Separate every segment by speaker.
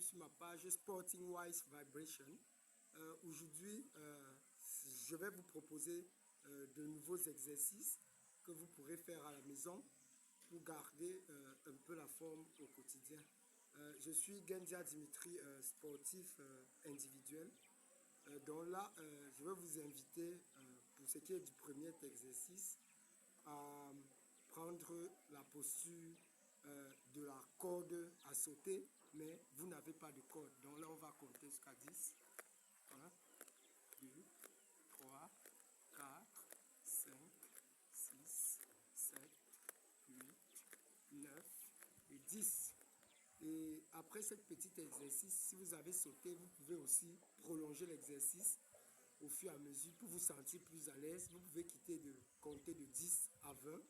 Speaker 1: sur ma page Sporting Wise Vibration. Aujourd'hui, je vais vous proposer de nouveaux exercices que vous pourrez faire à la maison pour garder un peu la forme au quotidien. Je suis Gendia Dimitri, sportif individuel. Donc là, je vais vous inviter, pour ce qui est du premier exercice, à prendre la posture de la corde à sauter, mais vous n'avez pas de corde. Donc là, on va compter jusqu'à 10. 1, 2, 3, 4, 5, 6, 7, 8, 9 et 10. Et après ce petit exercice, si vous avez sauté, vous pouvez aussi prolonger l'exercice au fur et à mesure pour vous sentir plus à l'aise. Vous pouvez compter de 10 à 20.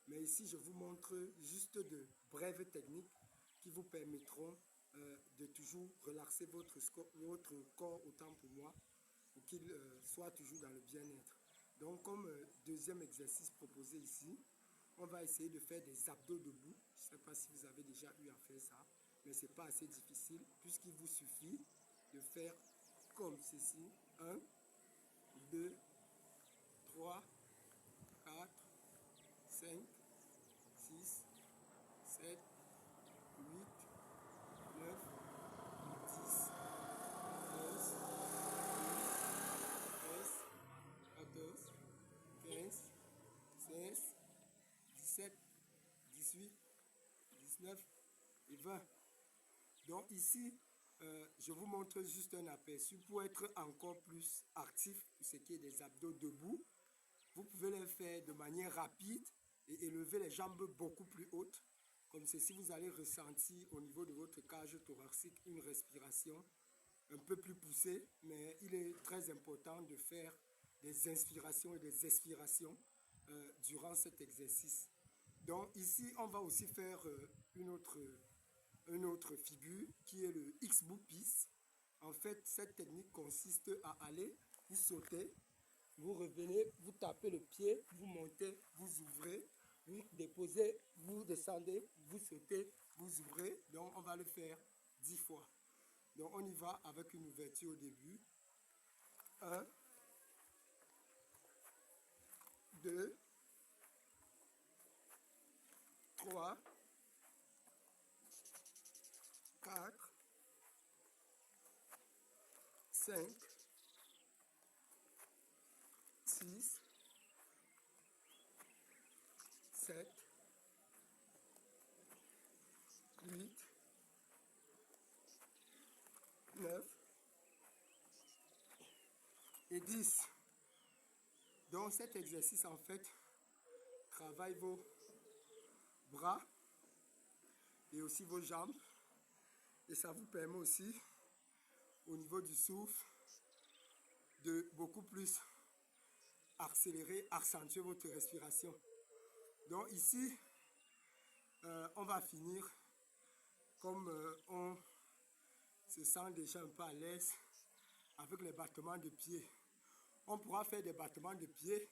Speaker 1: Mais ici, je vous montre juste de brèves techniques qui vous permettront de toujours relaxer votre corps autant pour moi, pour qu'il soit toujours dans le bien-être. Donc, comme deuxième exercice proposé ici, on va essayer de faire des abdos debout. Je ne sais pas si vous avez déjà eu à faire ça, mais ce n'est pas assez difficile puisqu'il vous suffit de faire comme ceci. 1, 2, 3, 4, 5, 6, 7, 8, 9, 10, 11, 13, 14, 15, 16, 17, 18, 19 et 20. Donc ici, je vous montre juste un aperçu pour être encore plus actif pour ce qui est des abdos debout. Vous pouvez les faire de manière rapide et élever les jambes beaucoup plus hautes. Comme ceci, vous allez ressentir au niveau de votre cage thoracique une respiration un peu plus poussée, mais il est très important de faire des inspirations et des expirations durant cet exercice. Donc ici, on va aussi faire une autre figure qui est le X-Burpees. En fait, cette technique consiste à aller, vous sautez, vous revenez, vous tapez le pied, vous montez, vous ouvrez, vous déposez, vous descendez, vous sautez, vous ouvrez. Donc, on va le faire 10 fois. Donc, on y va avec une ouverture au début. 1, 2, 3, 4, 5, 6, 7, 8, 9 et 10. Donc cet exercice en fait travaille vos bras et aussi vos jambes. Et ça vous permet aussi au niveau du souffle de beaucoup plus accélérer, accentuer votre respiration. Donc ici, on va finir comme on se sent déjà un peu à l'aise avec les battements de pied. On pourra faire des battements de pied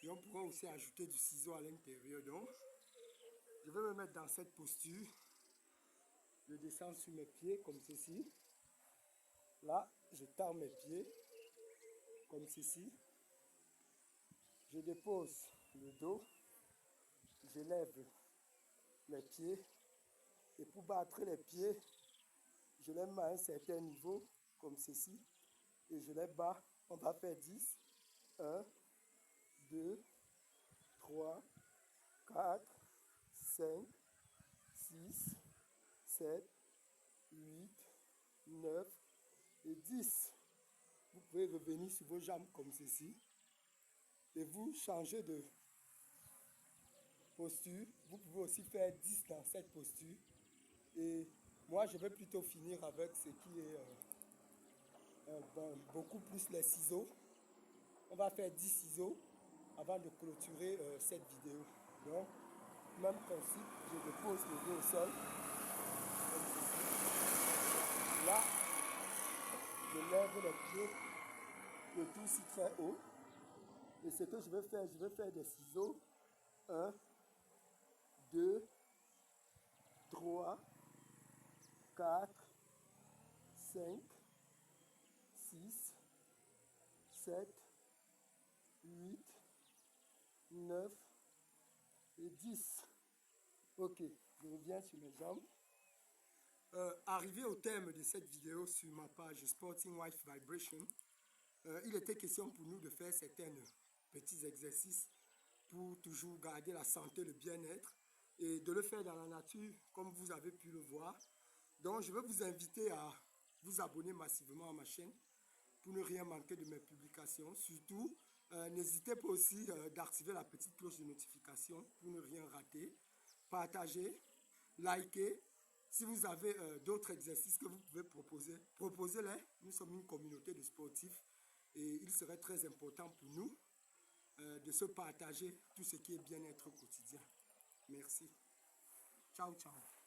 Speaker 1: et on pourra aussi ajouter du ciseau à l'intérieur. Donc, je vais me mettre dans cette posture. Je descends sur mes pieds comme ceci. Là, je tends mes pieds comme ceci. Je dépose le dos. Je lève les pieds. Et pour battre les pieds, je les mets à un certain niveau comme ceci. Et je les bats. On va faire 10. 1, 2, 3, 4, 5, 6, 7, 8, 9 et 10. Vous pouvez revenir sur vos jambes comme ceci. Et vous changez de posture. Vous pouvez aussi faire 10 dans cette posture. Et moi, je vais plutôt finir avec ce qui est beaucoup plus les ciseaux. On va faire 10 ciseaux avant de clôturer cette vidéo. Donc, même principe, je dépose le dos au sol. Comme ceci. Là, je lève les pieds, le tout aussi très haut. Et ce que je vais faire des ciseaux. 1, 2, 3, 4, 5, 6, 7, 8, 9 et 10. Ok, je reviens sur mes jambes. Arrivé au terme de cette vidéo sur ma page Sporting Wife Vibration, il était question pour nous de faire certains petits exercices pour toujours garder la santé, le bien-être et de le faire dans la nature comme vous avez pu le voir. Donc je vais vous inviter à vous abonner massivement à ma chaîne pour ne rien manquer de mes publications. Surtout, n'hésitez pas aussi d'activer la petite cloche de notification pour ne rien rater. Partagez, likez. Si vous avez d'autres exercices que vous pouvez proposer, proposez-les. Nous sommes une communauté de sportifs et il serait très important pour nous de se partager tout ce qui est bien-être quotidien. Merci. Ciao, ciao.